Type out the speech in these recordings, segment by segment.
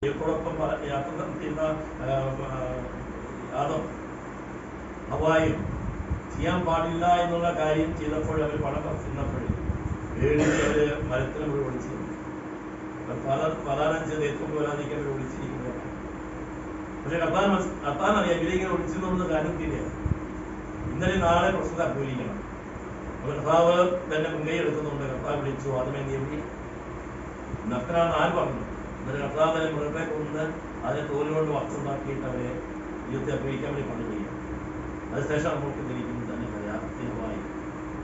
ദൈവത്തോടൊപ്പം യാത്ര നടത്തിയിരുന്ന യാദവ് ഹവായും ചെയ്യാൻ പാടില്ല എന്നുള്ള കാര്യം ചെയ്തപ്പോൾ അവർ പണം തിന്നപ്പോൾ പേടിച്ച് അവർ മരത്തിന് പോയി ഒളിച്ചു. പ്രധാനം ചെയ്ത് ഏറ്റവും പോരാതിരിക്കാൻ അവർ ഒളിച്ചിരിക്കുന്നതാണ്. പക്ഷെ കർത്താൻ അറിയാം ഇവരിങ്ങനെ ഒളിച്ചെന്നുള്ള കാര്യത്തില്ല. ഇന്നലെ നാളെ പ്രശ്നത്തെ അഭിമുഖീകരിക്കണം. അപ്പോൾ കർത്താവ് തന്നെ മുൻകൈ എടുക്കുന്നുണ്ട്. കർത്താവ് വിളിച്ചു, ആദ്യമേ നീ എവിടെ നക്കനാണെന്ന് ആര് പറഞ്ഞു? എന്നിട്ട് കർത്താവ് തന്നെ മൃഗത്തെ കൊന്ന് അതിനെ തോലുകൊണ്ട് വസ്തുണ്ടാക്കിയിട്ട് അവരെ യുദ്ധത്തെ അഭിനയിക്കാൻ വേണ്ടി കൊണ്ടുപോയി. അതിനുശേഷം നമുക്ക് തിരിക്കുന്നത് തന്നെ പ്രയാസമായി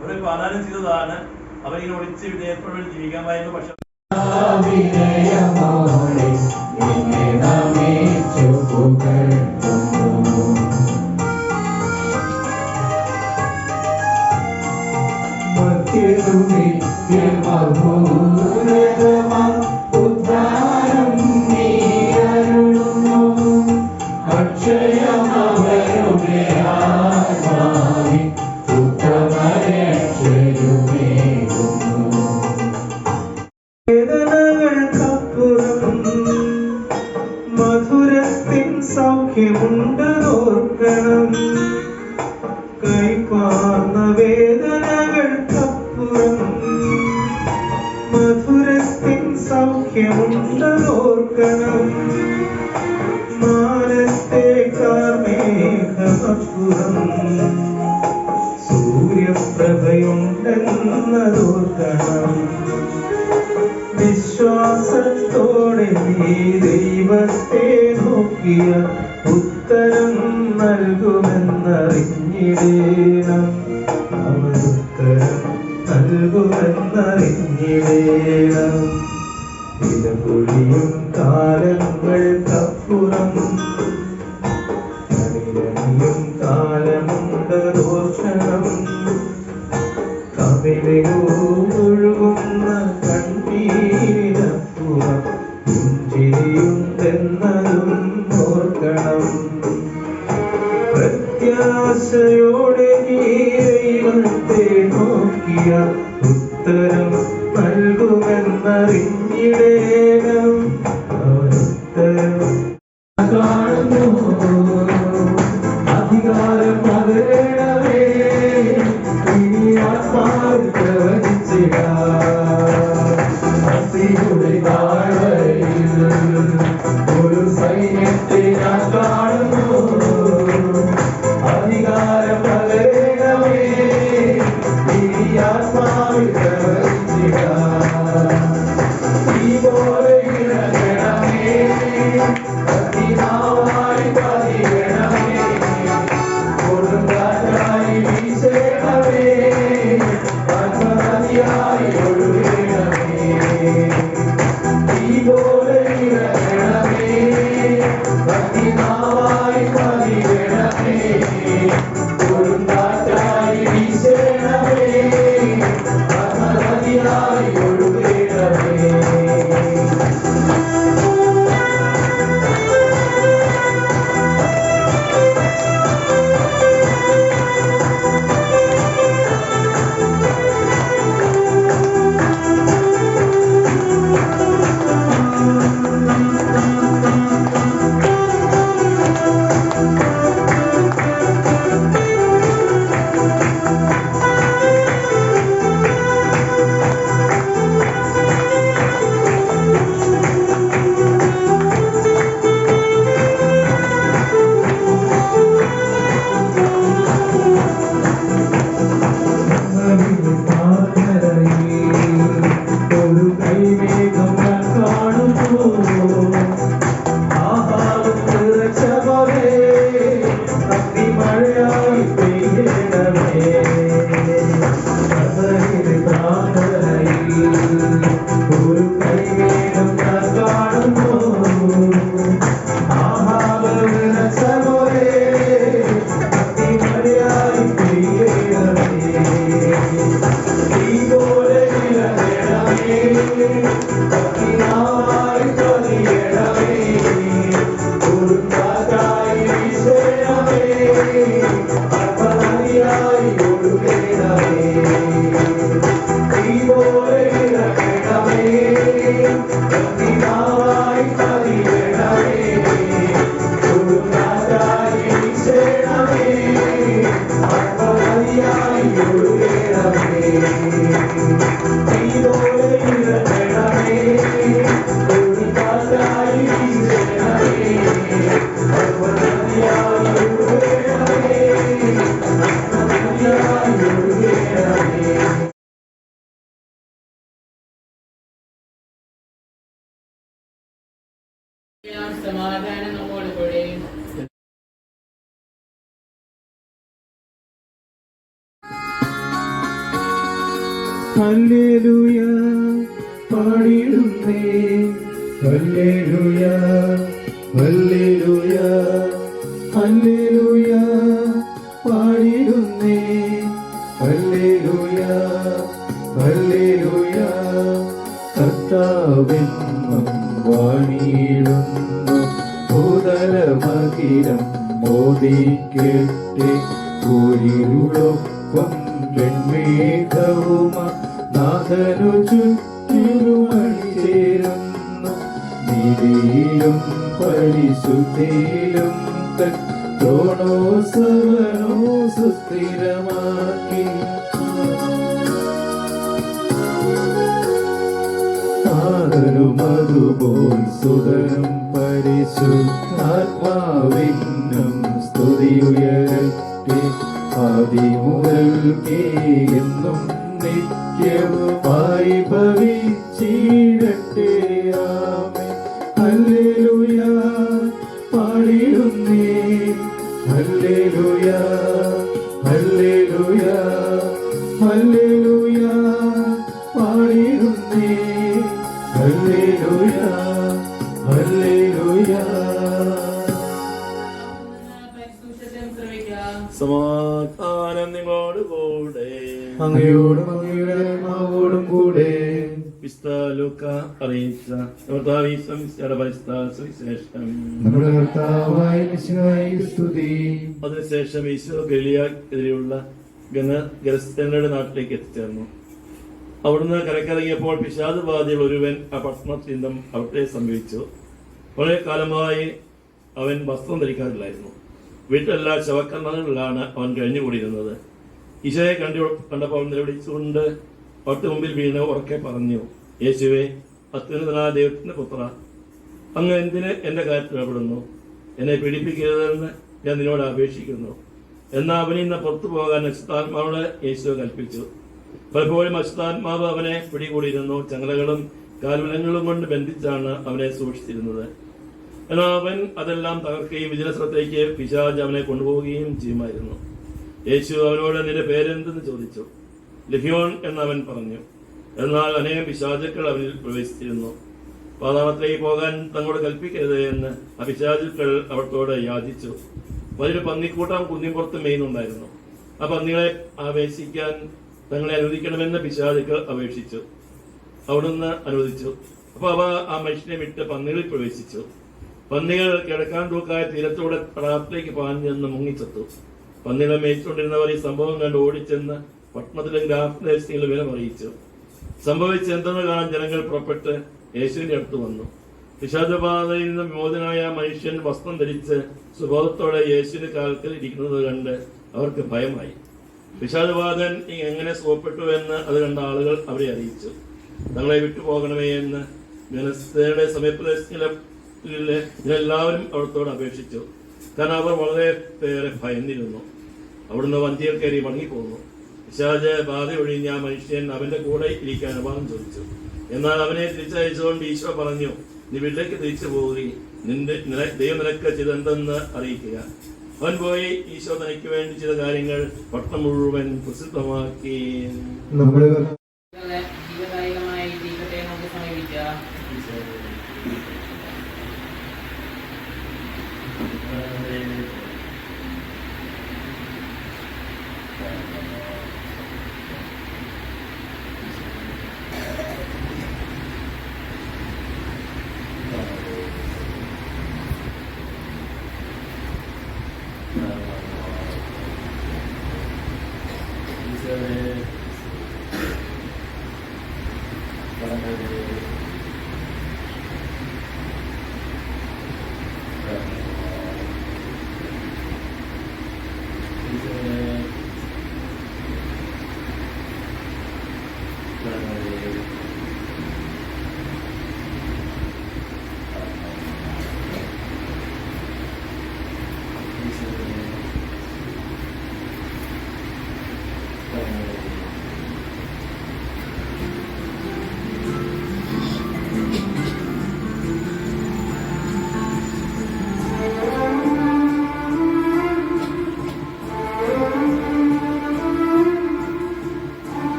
അവരെ പാലാനം ചെയ്തതാണ്. അവരിങ്ങനെ ഒളിച്ച് വിജയത്തോടെ ജീവിക്കാമായിരുന്നു. പക്ഷെ മധുരത്തിൻ സൗഖ്യമുണ്ടോർക്കണം. കൈപ്പാർന്ന വേദനകൾക്കപ്പുറം മധുരത്തിൻ സൗഖ്യമുണ്ടോർക്കണം. മാനത്തേക്കാർ മേഘമപ്പുറം സൂര്യപ്രഭയുണ്ടെന്നതോർക്കണം. വിശ്വാസത്തോടെ നീ ദൈവത്തെ നോക്കിയ ഉത്തരം നൽകുമെന്നറിഞ്ഞിടേണം. അവൻ ഉത്തരം നൽകുമെന്നറിഞ്ഞിടേണം. ഇടപൊഴിയും കാലങ്ങൾക്കപ്പുറം കണിരണിയും കാലമുണ്ട് ദോഷണം. കവിളൊഴുകുന്ന കണ്ണീരിനപ്പുറം പുഞ്ചിരിയുണ്ടെന്നതും ഓർക്കണം. പ്രത്യാശയോടെ നീ ദൈവത്തെ നോക്കിയ ഉത്തരം നൽകുമെന്നറിഞ്ഞിടേണം. ഉത്തരം കാണുന്നു അധികാരം പകരണമേ. ഒരു സൈന്യത്തെ ഞാൻ കാണുന്നു. അധികാരം പകരണമേ. ആത്മാവിൽ പ്രവചിച്ചിട ഈ പോലെ ഇണങ്ങണമേ. അതിനാവായി പതിയണമേ. കൊടുങ്കാറ്റായി വീശണമേ. ആത്മഹത്യായി ഒഴുകണമേ. ഈ പോലെ ഇണങ്ങണമേ. അതിനാവായി പതിയണമേ. കൊടുങ്കാറ്റായി വീശണമേ. ആത്മഹത്യായി ഒഴുകണമേ. സമാധാനം നമ്മോട് കൂടെ. ഹല്ലേലൂയ പാടിടുന്നേ, ഹല്ലേലൂയ ഹല്ലേലൂയ ഹല്ലേലൂയ പാടിടുന്നേ, ഹല്ലേലൂയ ഹല്ലേലൂയ കർത്താവെന്നും വാണിടുന്നു, ഭൂതലമഖിലം മോദിക്കട്ടെ, കൂരിരുളൊപ്പം വെൺമേഘവുമ നാഥനു ചുറ്റിലുമണിചേരുന്നു, നീതിയിലും പരിശുദ്ധിയിലും തൻ ത്രോണോസവനോ സുസ്ഥിരമാക്കി, അതുപോൽ സുതനും പരിശുദ്ധാത്മാവിനും സ്തുതിയുയരട്ടെ, ആദിമുതൽക്കേ എന്നും നിത്യവുമായി ഭവിച്ചിടട്ടെ. ആമേൻ. ഹല്ലേലൂയ പാടിടുന്നേ, ഹല്ലേലൂയ ഹല്ലേലൂയ ഹല്ലേലൂയ പാടിടുന്നേ, ഹല്ലേലൂയ ഹല്ലേലൂയ. സമാധാനം നിങ്ങളോട് കൂടെ, അങ്ങയോടും അങ്ങയുടെ ആത്മാവോടും കൂടെ. വിശുദ്ധ ലൂക്ക അറിയിച്ച കർത്താവേ ഈശോയുടെ പരിശുദ്ധ സുവിശേഷം. നമ്മുടെ കർത്താവായ മിശിഹായിക്ക് സ്തുതി. അതിനുശേഷം ഈശോ ഗലീലയ്ക്കെതിരെയുള്ള ഗെരസേനയുടെ നാട്ടിലേക്ക് എത്തിച്ചേർന്നു. അവിടുന്ന് കരക്കിറങ്ങിയപ്പോൾ പിശാച് ബാധയുള്ള ഒരുവൻ ആ പട്ടണത്തിൽ നിന്നും അവിടെ സംഭവിച്ചു. വളരെ കാലമായി അവൻ വസ്ത്രം ധരിക്കാറില്ലായിരുന്നു. വീട്ടിലെല്ലാ ശവക്കരണങ്ങളിലാണ് അവൻ കഴിഞ്ഞുകൂടിയിരുന്നത്. ഈശോയെ കണ്ടപ്പോൾ അവൻ നിലവിളിച്ചുകൊണ്ട് അവിടുത്തെ മുമ്പിൽ വീണ് ഉറക്കെ പറഞ്ഞു, യേശുവേ, അത്യുന്നതനായ ദൈവത്തിന്റെ പുത്ര, അങ്ങ് എന്തിന് എന്റെ കാര്യത്തിൽ ഇടപെടുന്നു? എന്നെ പീഡിപ്പിക്കരുതെന്ന് ഞാൻ നിന്നോട് അപേക്ഷിക്കുന്നു. എന്നാൽ അവനിൽ നിന്ന് പുറത്തു പോകാൻ അശുദ്ധാത്മാവോട് യേശു കൽപ്പിച്ചു. പലപ്പോഴും അശുദ്ധാത്മാവ് അവനെ പിടികൂടിയിരുന്നു. ചങ്ങലകളും കാൽവിലങ്ങളും കൊണ്ട് ബന്ധിച്ചാണ് അവനെ സൂക്ഷിച്ചിരുന്നത്. എന്നാൽ അവൻ അതെല്ലാം തകർക്കുകയും വിജനസ്ഥലത്തേക്ക് പിശാച് അവനെ കൊണ്ടുപോവുകയും ചെയ്യുമായിരുന്നു. യേശു അവനോട് നിന്റെ പേരെന്തെന്ന് ചോദിച്ചു. ലഹിയോൻ എന്നവൻ പറഞ്ഞു. എന്നാൽ അനേകം പിശാചുക്കൾ അവനിൽ പ്രവേശിച്ചിരുന്നു. പാതാളത്തിലേക്ക് പോകാൻ തങ്ങളോട് കൽപ്പിക്കരുത് എന്ന് ആ പിശാചുക്കൾ അവർത്തോട് യാചിച്ചു. വലിയൊരു പന്നിക്കൂട്ടം കുന്നിൻപുറത്ത് മെയ്യുന്നുണ്ടായിരുന്നു. ആ പന്നികളെ ആവേശിക്കാൻ തങ്ങളെ അനുവദിക്കണമെന്ന് പിശാചുക്കൾ അപേക്ഷിച്ചു. അവിടുന്ന് അനുവദിച്ചു. അപ്പൊ അവ ആ മനുഷ്യനെ വിട്ട് പന്നികളിൽ പ്രവേശിച്ചു. പന്നികൾ കിടക്കാൻ തൂക്കായ തീരത്തൂടെ തടാകത്തിലേക്ക് പാഞ്ഞെന്ന് മുങ്ങിച്ചെത്തു. പന്നികളെ മേയിച്ചുകൊണ്ടിരുന്നവർ ഈ സംഭവം കണ്ട് ഓടിച്ചെന്ന് പട്ടണത്തിലെ ഗ്രാമദേശങ്ങളിൽ വിവരം അറിയിച്ചു. സംഭവിച്ചെന്തെന്ന് കാണാൻ ജനങ്ങൾ പുറപ്പെട്ട് യേശുവിന്റെ അടുത്ത് വന്നു. പിശാചബാധയിൽ നിന്ന് വിമോചനായ മനുഷ്യൻ വസ്ത്രം ധരിച്ച് സുബോധത്തോടെ യേശുവിന്റെ കാലത്തിൽ ഇരിക്കുന്നത് കണ്ട് അവർക്ക് ഭയമായി. പിശാചബാധൻ എങ്ങനെ സുഖപ്പെട്ടു എന്ന് അത് കണ്ട ആളുകൾ അവരെ അറിയിച്ചു. തങ്ങളെ വിട്ടുപോകണമേ എന്ന് ഗനസയുടെ സമയപ്രദേശങ്ങളിലെല്ലാവരും അവിടത്തോട് അപേക്ഷിച്ചു. കാരണം അവർ വളരെ പേരെ ഭയന്നിരുന്നു. അവിടുന്ന് വഞ്ചിയിൽ കയറി മടങ്ങിപ്പോന്നു. പിശാച് ബാധ ഒഴിഞ്ഞ മനുഷ്യൻ അവന്റെ കൂടെ ഇരിക്കാൻ അനുവാദം ചോദിച്ചു. എന്നാൽ അവനെ തിരിച്ചയച്ചുകൊണ്ട് ഈശോ പറഞ്ഞു, നീ വീട്ടിലേക്ക് തിരിച്ചു പോവുകയും ദൈവം നിനക്ക് ചെയ്തെന്തെന്ന് അറിയിക്കുക. അവൻ പോയി ഈശോ തനിക്ക് വേണ്ടി ചെയ്ത കാര്യങ്ങൾ പട്ടണം മുഴുവൻ പ്രസിദ്ധമാക്കി. ജീവദായകമായ ഈ ദൈവത്തെ നമുക്ക് സമീപിക്കാം.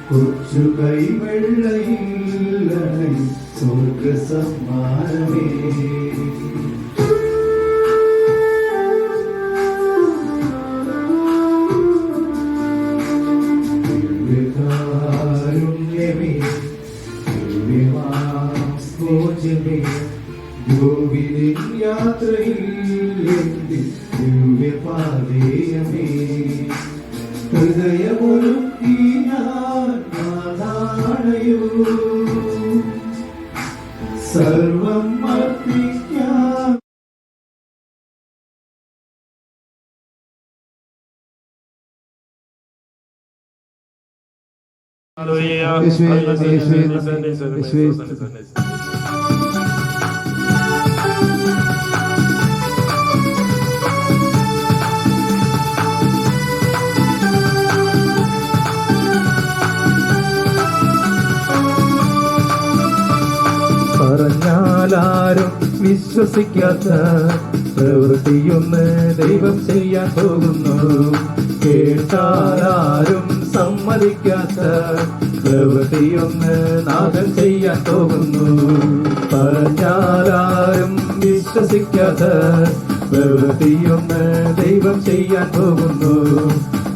കൊച്ചു കൈവെള്ളയിൽ സ്വർഗ സമ്മാനമേ. ദിവ്യകാരുണ്യമേ, ദിവ്യമാസ്മോചനേ, യോവിനിൻ യാത്രയിൽ എന്റെ ദിവ്യപാതേയമേ. ഹൃദയമൊരുക്കി ഞാൻ നാടാണയോ, സർവം അർപ്പിക്കാം. പറഞ്ഞാലാരും വിശ്വസിക്കാത്ത പ്രവൃത്തിയൊന്ന് ദൈവം ചെയ്യാൻ പോകുന്നു. കേട്ടാലാരും സമ്മതിക്കാത്ത പ്രവൃത്തിയൊന്ന് നാഥൻ ചെയ്യാൻ പോകുന്നു. പറഞ്ഞാലാരും വിശ്വസിക്കാത്ത പ്രവൃത്തിയൊന്ന് ദൈവം ചെയ്യാൻ പോകുന്നു.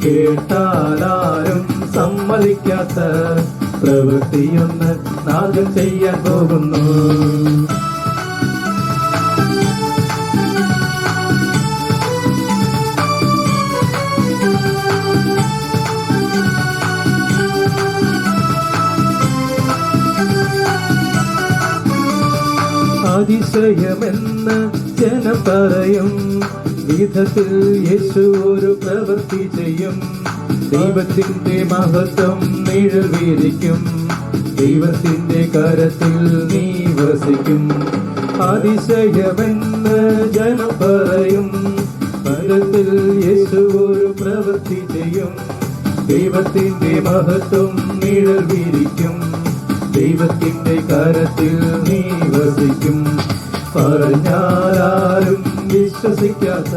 കേട്ടാലാരും സമ്മതിക്കാത്ത പ്രവൃത്തിയൊന്ന് നാഥൻ ചെയ്യാൻ പോകുന്നു. അതിശയമെന്ന് ജനം പറയും വിധത്തിൽ യേശു ഒരു പ്രവൃത്തി ചെയ്യും. ദൈവത്തിന്റെ മഹത്വം നിഴൽ വീതിക്കും, ദൈവത്തിന്റെ കരത്തിൽ നീ വസിക്കും. അതിശയമെന്ന് ജനം പറയും വിധത്തിൽ യേശു ഒരു പ്രവൃത്തി ചെയ്യും. ദൈവത്തിന്റെ മഹത്വം നിഴൽ വീതിക്കും, ദൈവത്തിന്റെ കരത്തിൽ നീ വസിക്കും. പറഞ്ഞാലും വിശ്വസിക്കാത്ത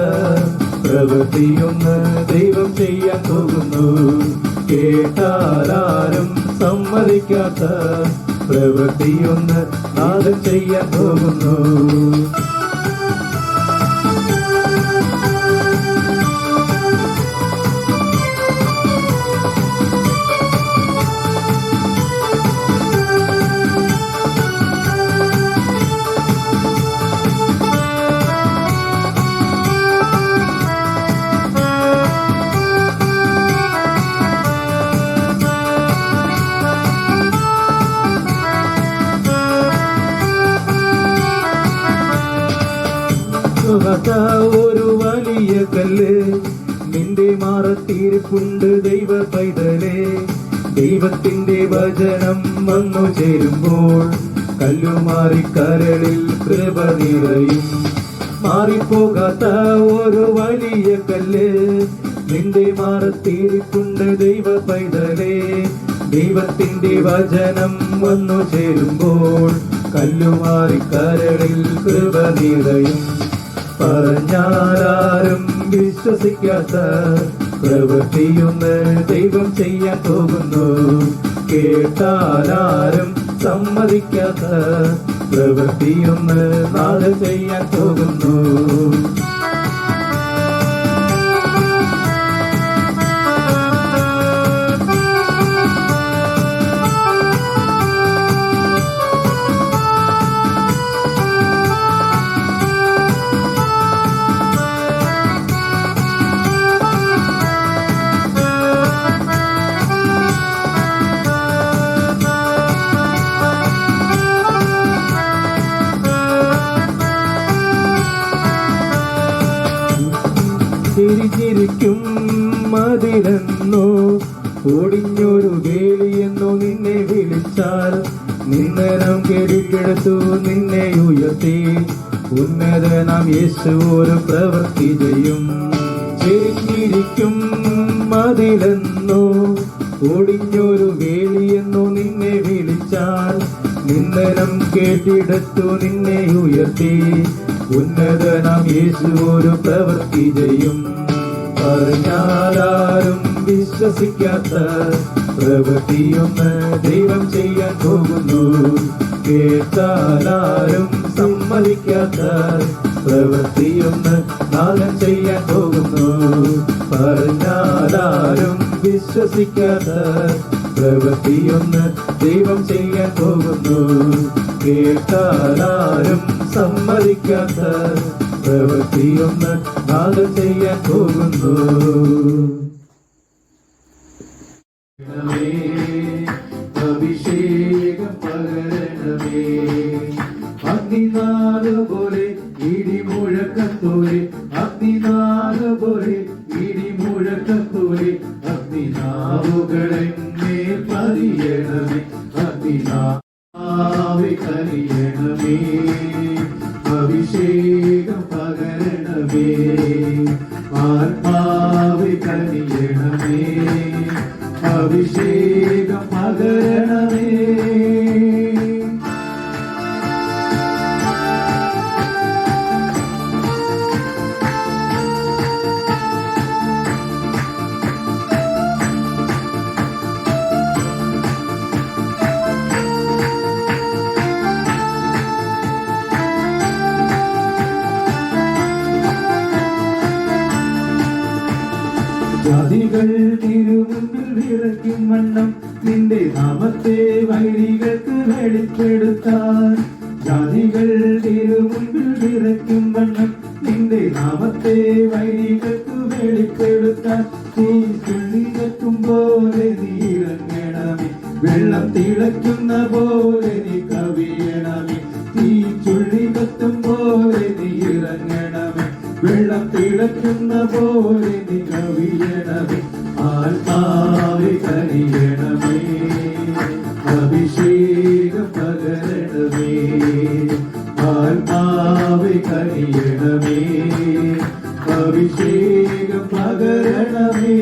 പ്രവൃത്തിയൊന്ന് ദൈവം ചെയ്യാൻ പോകുന്നു. കേട്ടാലും സമ്മതിക്കാത്ത പ്രവൃത്തിയൊന്ന് നാഥൻ ചെയ്യാൻ പോകുന്നു. ഒരു വലിയ കല്ല് നിന്റെ മാറത്തിരിപ്പുണ്ട് ദൈവ പൈതലേ. ദൈവത്തിന്റെ വചനം വന്നു ചേരുമ്പോൾ കല്ലുമാറി കരളിൽ കൃപ നിറയും. മാറിപ്പോകാത്ത ഒരു വലിയ കല്ല് നിന്റെ മാറത്തിരിപ്പുണ്ട് ദൈവ പൈതലേ. ദൈവത്തിന്റെ വചനം വന്നു ചേരുമ്പോൾ കല്ലുമാറി കരളിൽ കൃപ നിറയും. പറഞ്ഞാലും വിശ്വസിക്കാത്ത പ്രവൃത്തിയൊന്ന് ദൈവം ചെയ്യാൻ പോകുന്നു. കേട്ടാലും സമ്മതിക്കാത്ത പ്രവൃത്തിയൊന്ന് നാളെ ചെയ്യാൻ പോകുന്നു. ചിരിച്ചിരിക്കും മതിലെന്നോ ഒടിഞ്ഞൊരു വേലിയെന്നോ നിന്നെ വിളിച്ചാൽ നിന്നരം കെടുക്കെടുത്തു നിന്നെ ഉയർത്തി ഉന്നതനാം യേശു ഒരു പ്രവൃത്തി ചെയ്യും. ചിരിച്ചിരിക്കും മതിലെന്നോ ഒടിഞ്ഞൊരു വേലിയെന്നോ നിന്നെ വിളിച്ചാൽ നിന്നരം കേട്ടിടത്തു നിന്നെ ഉയർത്തി ഉന്നതനാം യേശു ഒരു പ്രവൃത്തി ചെയ്യും. പറഞ്ഞാലും വിശ്വസിക്കാത്ത പ്രവൃത്തിയൊന്ന് ദൈവം ചെയ്യാൻ പോകുന്നു. കേട്ടാലാരും സമ്മതിക്കാത്ത പ്രവൃത്തിയൊന്ന് നാളെ ചെയ്യാൻ പോകുന്നു. പറഞ്ഞാലാരും വിശ്വസിക്കാത്ത പ്രവൃത്തിയൊന്ന് ദൈവം ചെയ്യാൻ പോകുന്നു. കേട്ടാലാരും സമ്മതിക്കാത്ത പ്രവൃത്തിയൊന്ന് നാളെ ചെയ്യാൻ പോകുന്നു. അഭിഷേകം പകരണമേ, അഗ്നിനാള് പോലെ ഇടിമുഴക്കത്തോടെ, അഗ്നിനാള് പോലെ ഇടിമുഴക്കത്തോടെ, അഗ്നിനാവുകളെന്നേൽ പതിയണമേ, അഗ്നിനാവെ കരിയണമേ. അഭിഷേകം പകരണമേ, ആത്മാവെ കരിയണമേ, അഭിഷേകം പകരണമേ. ജാതികൾ തിരുമുമ്പിൽ വിറയ്ക്കും വണ്ണം നിന്റെ നാമത്തെ വൈരികൾക്ക് വെളിപ്പെടുത്താൻ. ജാതികൾ തിരുമുമ്പിൽ വിറയ്ക്കും വണ്ണം നിന്റെ നാമത്തെ വൈരികൾക്ക് വെളിപ്പെടുത്താൻ. നീ ചുള്ളിയെത്തും പോലെ നീ ഇറങ്ങണമേ, വെള്ളം തിളയ്ക്കുന്ന പോലെ നീ കവിയണമേ. നീ ചുള്ളിയെത്തും പോലെ നീ ഇറങ്ങണമേ, വെള്ളം തിളയ്ക്കുന്ന പോലെ നീ കവിയണമേ. ആത്മാവെ കരിയണമേ, അഭിഷേകം പകരണമേ, ആത്മാവെ കരിയണമേ, അഭിഷേകം പകരണമേ.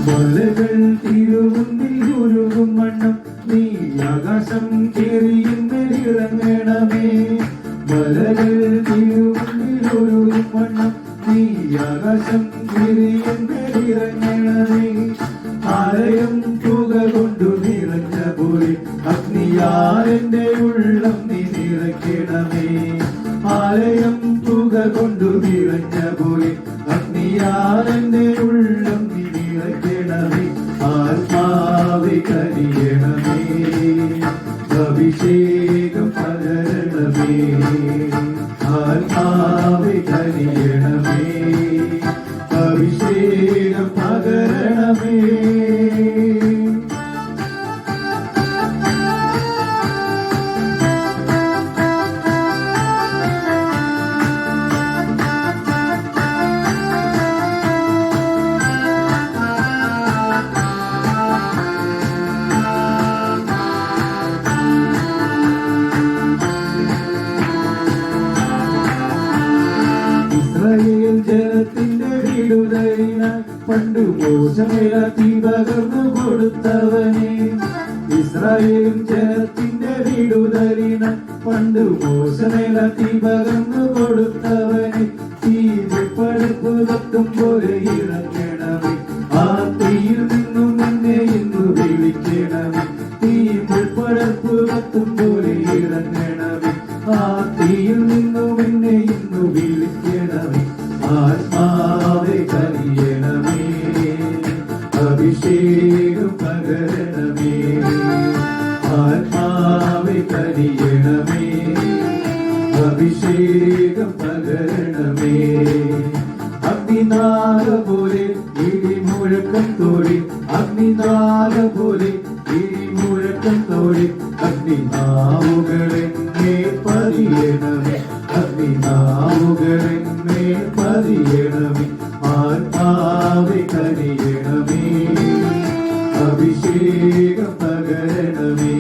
മലകൾ തിരുമുന്നിൽ ഉരുകും വണ്ണം നീ ആകാശം കേറിയിറങ്ങണമേ. മലകൾ തിരുമുന്നിൽ ഉരുകും വണ്ണം നീ ആകാശം കേറിയിറങ്ങണമേ. ആലയം തുക കൊണ്ടു നിറഞ്ഞ പോലെ അഗ്നിയാലെന്റെ ഉള്ളം നീ നിറയ്ക്കണമേ. ആലയം തുക കൊണ്ടു നിറഞ്ഞ പോലെ അഗ്നിയാലെന്റെ ഉള്ളം നീ നിറയ്ക്കണമേ. ആത്മാവെ കരിയണമേ, അഭിഷേകം പകരണമേ, ആത്മാവെ കരിയണമേ, അഭിഷേകം പകരണമേ. ഇസ്രായേൽ ജനത്തിന്റെ വിടുതലിനായി പണ്ടു മോശമേല തീ പകർന്നു കൊടുത്തവനെ. ഇസ്രായേൽ ജനത്തിന്റെ വിടുതലിനായി പണ്ടു മോശമേല തീ പകർന്നു കൊടുത്തവനെ. തീ പടുപ്പ് കത്തും പോലെ ഇറങ്ങണമേ, ആ തീയിൽ നിന്നും എന്നെ ഇന്നു വിളിക്കണമേ. തീ പടുപ്പ് കത്തും പോലെ ഇറങ്ങണമേ, ആ തീയിൽ നിന്നും എന്നെ ഇന്നു വിളിക്കണമേ. ആത്മാവെ കരിയണമേ, അഭിഷേകം പകരണമേ, ആത്മാവെ കരിയണമേ, അഭിഷേകം പകരണമേ. അഗ്നിനാള പോലെ ഇടിമുഴക്കം തോടി, അഗ്നിനാള പോലെ ഇടിമുഴക്കം തോടി, അഗ്നിനാവുകളെന്നെ പതിയണമേ, അഗ്നിനാവുകളെന്നെ പതിയണമേ. ആത്മാവെ കരിയണമേ, അഭിഷേകം പകരണമേ,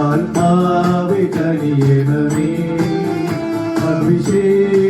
ആത്മാവെ കനിയണമേ അഭിഷേക